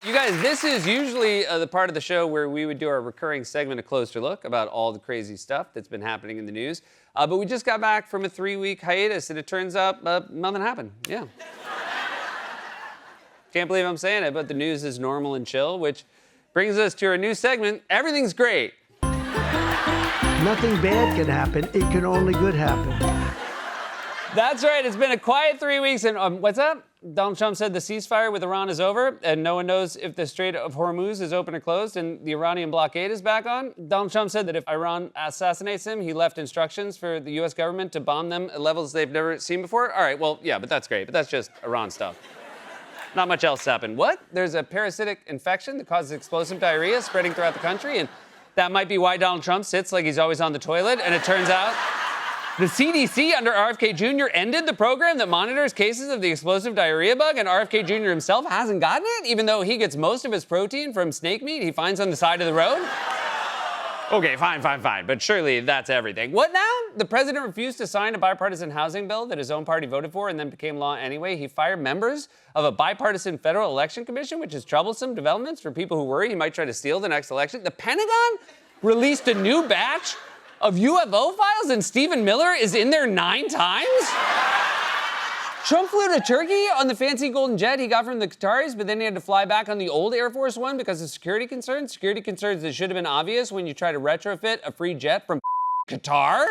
You guys, this is usually the part of the show where we would do our recurring segment, A Closer Look, about all the crazy stuff that's been happening in the news. But we just got back from a 3-week hiatus, and it turns out nothing happened. Yeah. Can't believe I'm saying it, but the news is normal and chill, which brings us to our new segment, Everything's Great. Nothing bad can happen. It can only good happen. That's right. It's been a quiet 3 weeks, and what's up? Donald Trump said the ceasefire with Iran is over, and no one knows if the Strait of Hormuz is open or closed, and the Iranian blockade is back on. Donald Trump said that if Iran assassinates him, he left instructions for the U.S. government to bomb them at levels they've never seen before. All right, well, yeah, but that's great. But that's just Iran stuff. Not much else happened. What? There's a parasitic infection that causes explosive diarrhea spreading throughout the country, and that might be why Donald Trump sits like he's always on the toilet, and it turns out the CDC under RFK Jr. ended the program that monitors cases of the explosive diarrhea bug, and RFK Jr. himself hasn't gotten it, even though he gets most of his protein from snake meat he finds on the side of the road. Okay, fine, but surely that's everything. What now? The president refused to sign a bipartisan housing bill that his own party voted for and then became law anyway. He fired members of a bipartisan federal election commission, which is troublesome developments for people who worry he might try to steal the next election. The Pentagon released a new batch of UFO files, and Stephen Miller is in there 9 times? Trump flew to Turkey on the fancy golden jet he got from the Qataris, but then he had to fly back on the old Air Force One because of security concerns. Security concerns that should have been obvious when you try to retrofit a free jet from Qatar.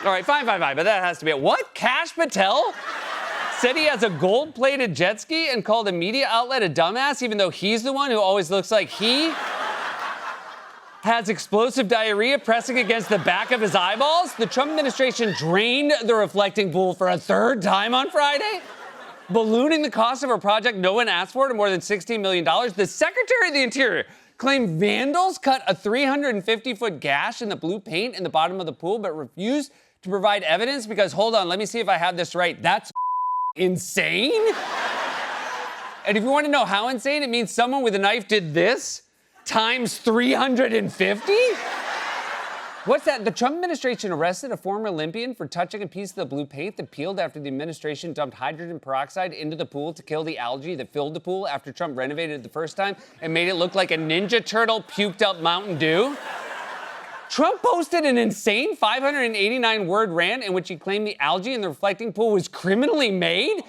All right, fine, but that has to be it. What? Kash Patel said he has a gold-plated jet ski and called a media outlet a dumbass, even though he's the one who always looks like he has explosive diarrhea pressing against the back of his eyeballs. The Trump administration drained the reflecting pool for a 3rd time on Friday, ballooning the cost of a project no one asked for to more than $16 million. The Secretary of the Interior claimed vandals cut a 350-foot gash in the blue paint in the bottom of the pool, but refused to provide evidence because, hold on, let me see if I have this right. That's insane. And if you want to know how insane, it means someone with a knife did this times 350? What's that? The Trump administration arrested a former Olympian for touching a piece of the blue paint that peeled after the administration dumped hydrogen peroxide into the pool to kill the algae that filled the pool after Trump renovated it the first time and made it look like a Ninja Turtle puked up Mountain Dew. Trump posted an insane 589-word rant in which he claimed the algae in the reflecting pool was criminally made.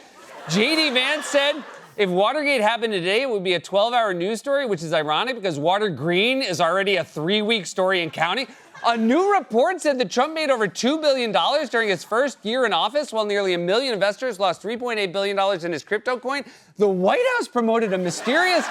J.D. Vance said, if Watergate happened today, it would be a 12-hour news story, which is ironic because Water Green is already a 3-week story in counting. A new report said that Trump made over $2 billion during his first year in office, while nearly 1 million investors lost $3.8 billion in his crypto coin. The White House promoted a mysterious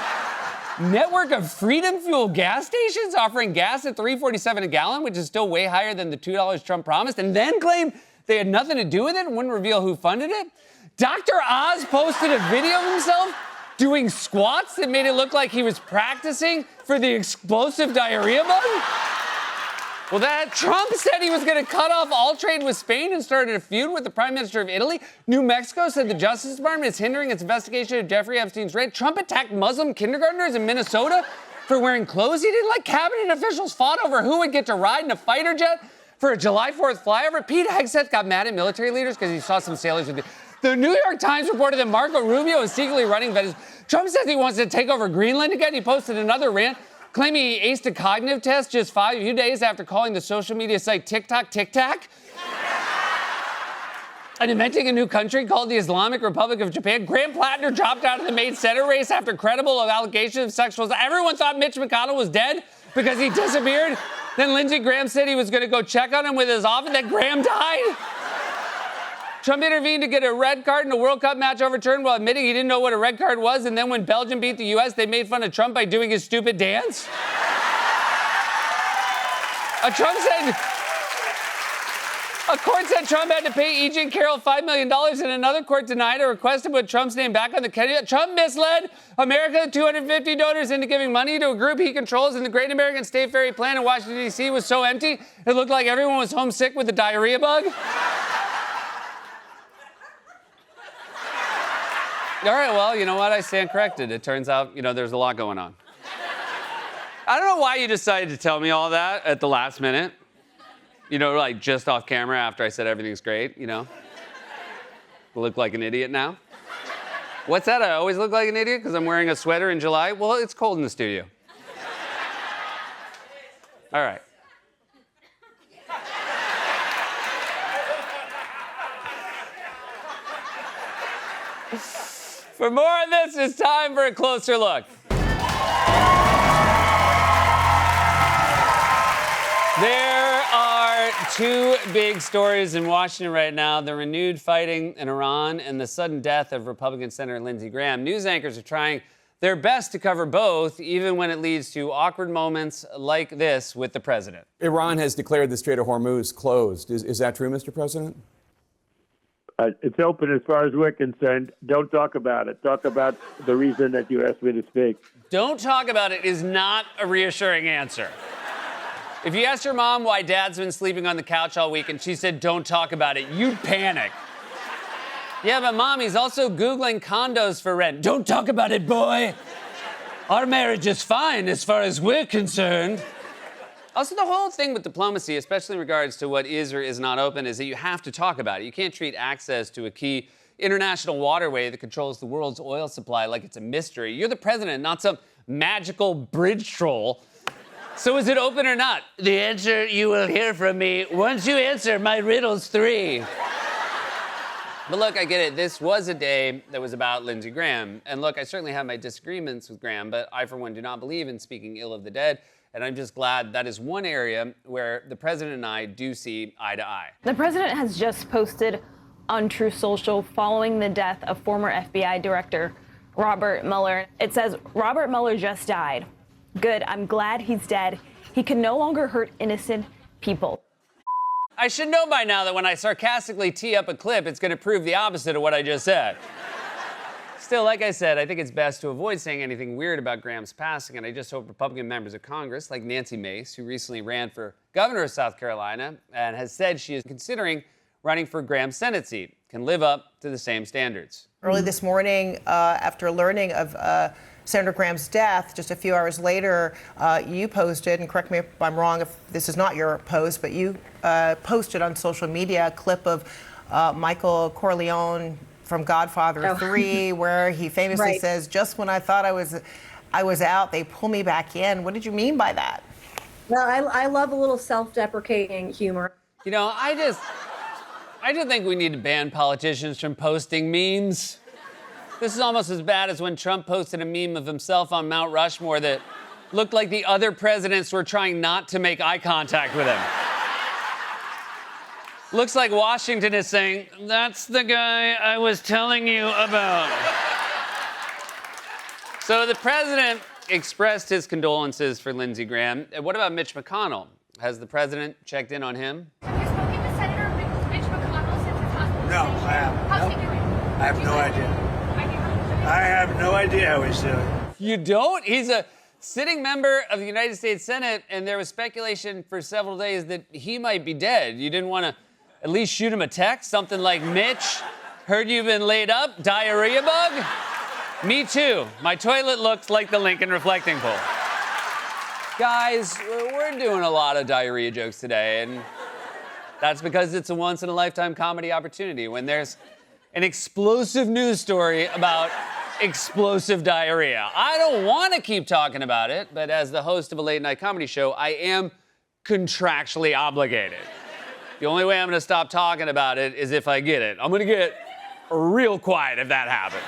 network of Freedom Fuel gas stations offering gas at $3.47 a gallon, which is still way higher than the $2 Trump promised, and then claimed they had nothing to do with it and wouldn't reveal who funded it. Dr. Oz posted a video of himself doing squats that made it look like he was practicing for the explosive diarrhea bug. Well, Trump said he was going to cut off all trade with Spain and started a feud with the Prime Minister of Italy. New Mexico said the Justice Department is hindering its investigation of Jeffrey Epstein's rape. Trump attacked Muslim kindergartners in Minnesota for wearing clothes he didn't like. Cabinet officials fought over who would get to ride in a fighter jet for a July 4th flyover. Pete Hegseth got mad at military leaders because he saw some sailors with the New York Times reported that Marco Rubio is secretly running Venezuela. Trump says he wants to take over Greenland again. He posted another rant claiming he aced a cognitive test just 5 days after calling the social media site TikTok Tic Tac. And inventing a new country called the Islamic Republic of Japan. Graham Plattner dropped out of the Maine Senate race after credible allegations of sexual assault. Everyone thought Mitch McConnell was dead because he disappeared. Then Lindsey Graham said he was going to go check on him with his office. Then Graham died. Trump intervened to get a red card in a World Cup match overturned while admitting he didn't know what a red card was. And then when Belgium beat the U.S., they made fun of Trump by doing his stupid dance. A court said Trump had to pay E.J. Carroll $5 million, and another court denied a request to put Trump's name back on the candidate. Trump misled America. 250 donors into giving money to a group he controls, and the Great American State Ferry Plan in Washington, D.C. was so empty, it looked like everyone was homesick with the diarrhea bug. All right, well, you know what? I stand corrected. It turns out, there's a lot going on. I don't know why you decided to tell me all that at the last minute. Like just off camera after I said everything's great, I look like an idiot now. What's that? I always look like an idiot because I'm wearing a sweater in July? Well, it's cold in the studio. All right. For more on this, it's time for a closer look. There are two big stories in Washington right now: the renewed fighting in Iran and the sudden death of Republican Senator Lindsey Graham. News anchors are trying their best to cover both, even when it leads to awkward moments like this with the president. Iran has declared the Strait of Hormuz closed. Is that true, Mr. President? It's open as far as we're concerned. Don't talk about it. Talk about the reason that you asked me to speak. Don't talk about it is not a reassuring answer. If you asked your mom why dad's been sleeping on the couch all week and she said, don't talk about it, you'd panic. Yeah, but Mom, he's also Googling condos for rent. Don't talk about it, boy. Our marriage is fine as far as we're concerned. Also, the whole thing with diplomacy, especially in regards to what is or is not open, is that you have to talk about it. You can't treat access to a key international waterway that controls the world's oil supply like it's a mystery. You're the president, not some magical bridge troll. So is it open or not? The answer you will hear from me once you answer my riddles 3. But look, I get it. This was a day that was about Lindsey Graham. And look, I certainly have my disagreements with Graham, but I, for one, do not believe in speaking ill of the dead. And I'm just glad that is one area where the president and I do see eye to eye. The president has just posted on Truth Social following the death of former FBI Director Robert Mueller. It says, Robert Mueller just died. Good, I'm glad he's dead. He can no longer hurt innocent people. I should know by now that when I sarcastically tee up a clip, it's going to prove the opposite of what I just said. Still, like I said, I think it's best to avoid saying anything weird about Graham's passing, and I just hope Republican members of Congress, like Nancy Mace, who recently ran for governor of South Carolina and has said she is considering running for Graham's Senate seat, can live up to the same standards. Early this morning, after learning of Senator Graham's death, just a few hours later, you posted, and correct me if I'm wrong if this is not your post, but you posted on social media a clip of Michael Corleone from Godfather 3, where he famously says, just when I thought I was out, they pull me back in. What did you mean by that? Well, I love a little self-deprecating humor. You know, I just think we need to ban politicians from posting memes. This is almost as bad as when Trump posted a meme of himself on Mount Rushmore that looked like the other presidents were trying not to make eye contact with him. Looks like Washington is saying, that's the guy I was telling you about. So the president expressed his condolences for Lindsey Graham. What about Mitch McConnell? Has the president checked in on him? Have you spoken to Senator Mitch McConnell since his hospitalization? No, I haven't. How's he doing? I have no idea. I have no idea how he's doing. You don't? He's a sitting member of the United States Senate, and there was speculation for several days that he might be dead. You didn't want to at least shoot him a text? Something like, Mitch, heard you've been laid up, diarrhea bug? Me too. My toilet looks like the Lincoln reflecting pool. Guys, we're doing a lot of diarrhea jokes today, and that's because it's a once-in-a-lifetime comedy opportunity when there's an explosive news story about explosive diarrhea. I don't want to keep talking about it, but as the host of a late-night comedy show, I am contractually obligated. The only way I'm going to stop talking about it is if I get it. I'm going to get real quiet if that happens.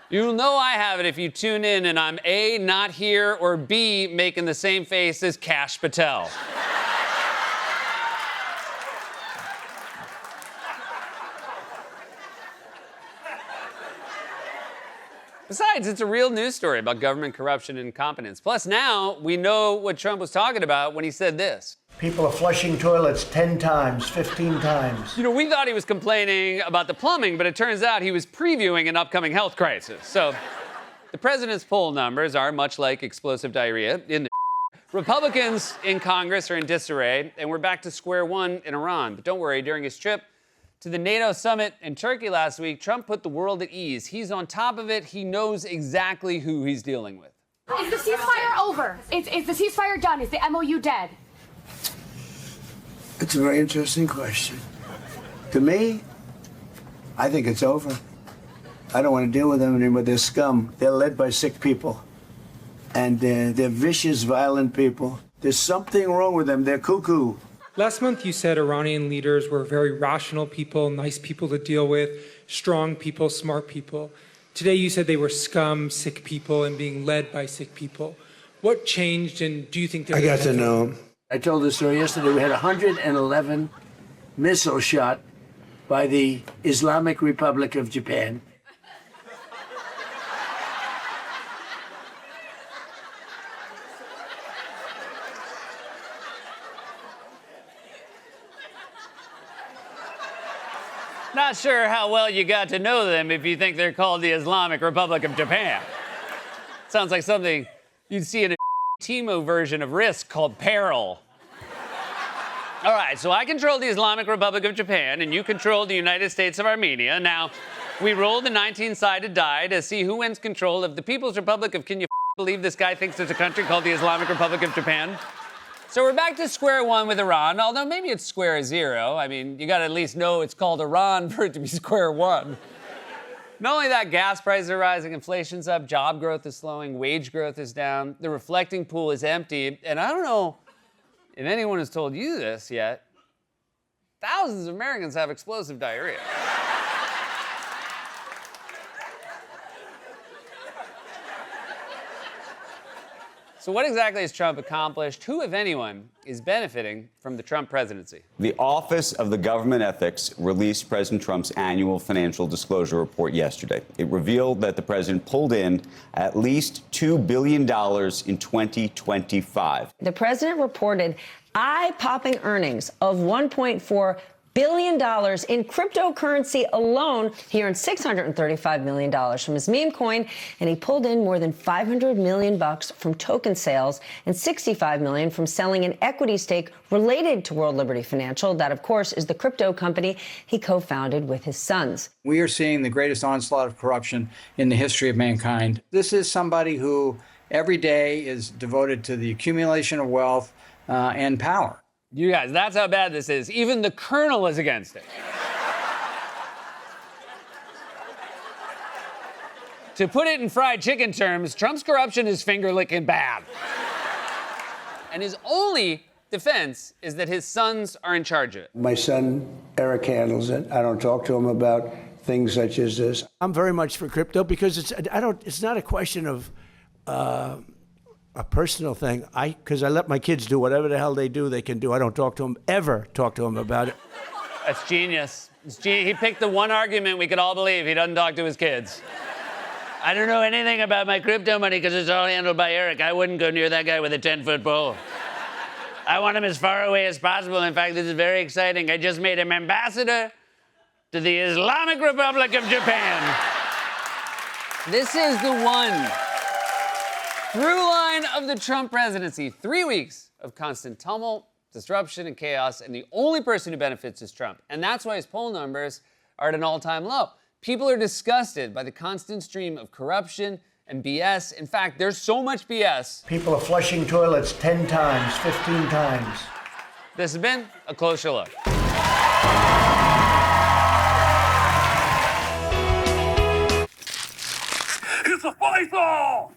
You'll know I have it if you tune in and I'm A, not here, or B, making the same face as Kash Patel. Besides, it's a real news story about government corruption and incompetence. Plus, now we know what Trump was talking about when he said this. People are flushing toilets 10 times, 15 times. You know, we thought he was complaining about the plumbing, but it turns out he was previewing an upcoming health crisis. So, the president's poll numbers are much like explosive diarrhea in the Republicans in Congress are in disarray, and we're back to square one in Iran. But don't worry, during his trip to the NATO summit in Turkey last week, Trump put the world at ease. He's on top of it. He knows exactly who he's dealing with. Is the ceasefire over? Is the ceasefire done? Is the MOU dead? It's a very interesting question. To me, I think it's over. I don't want to deal with them anymore. They're scum. They're led by sick people. And they're vicious, violent people. There's something wrong with them. They're cuckoo. Last month, you said Iranian leaders were very rational people, nice people to deal with, strong people, smart people. Today, you said they were scum, sick people, and being led by sick people. What changed, and do you think they're... I got to know them. I told the story yesterday. We had 111 missiles shot by the Islamic Republic of Japan. Not sure how well you got to know them if you think they're called the Islamic Republic of Japan. Sounds like something you'd see in a Timo version of Risk called Peril. All right, so I control the Islamic Republic of Japan, and you control the United States of Armenia. Now, we roll the 19-sided die to see who wins control of the People's Republic of... Can you believe this guy thinks there's a country called the Islamic Republic of Japan? So we're back to square one with Iran, although maybe it's square zero. I mean, you gotta at least know it's called Iran for it to be square one. Not only that, gas prices are rising, inflation's up, job growth is slowing, wage growth is down, the reflecting pool is empty, and I don't know if anyone has told you this yet, thousands of Americans have explosive diarrhea. So what exactly has Trump accomplished? Who, if anyone, is benefiting from the Trump presidency? The Office of the Government Ethics released President Trump's annual financial disclosure report yesterday. It revealed that the president pulled in at least $2 billion in 2025. The president reported eye-popping earnings of $1.4 billion in cryptocurrency alone. He earned $635 million from his meme coin, and he pulled in more than $500 million from token sales and $65 million from selling an equity stake related to World Liberty Financial. That, of course, is the crypto company he co-founded with his sons. We are seeing the greatest onslaught of corruption in the history of mankind. This is somebody who every day is devoted to the accumulation of wealth and power. You guys, that's how bad this is. Even the colonel is against it. To put it in fried chicken terms, Trump's corruption is finger-licking bad. And his only defense is that his sons are in charge of it. My son, Eric, handles it. I don't talk to him about things such as this. I'm very much for crypto because it's not a question of a personal thing. Because I let my kids do whatever the hell they do, they can do. I don't ever talk to them about it. That's genius. He picked the one argument we could all believe. He doesn't talk to his kids. I don't know anything about my crypto money because it's all handled by Eric. I wouldn't go near that guy with a 10-foot pole. I want him as far away as possible. In fact, this is very exciting. I just made him ambassador to the Islamic Republic of Japan. This is the one through line of the Trump presidency. 3 weeks of constant tumult, disruption, and chaos, and the only person who benefits is Trump. And that's why his poll numbers are at an all-time low. People are disgusted by the constant stream of corruption and BS. In fact, there's so much BS. People are flushing toilets 10 times, 15 times. This has been a closer look. It's a fight-off!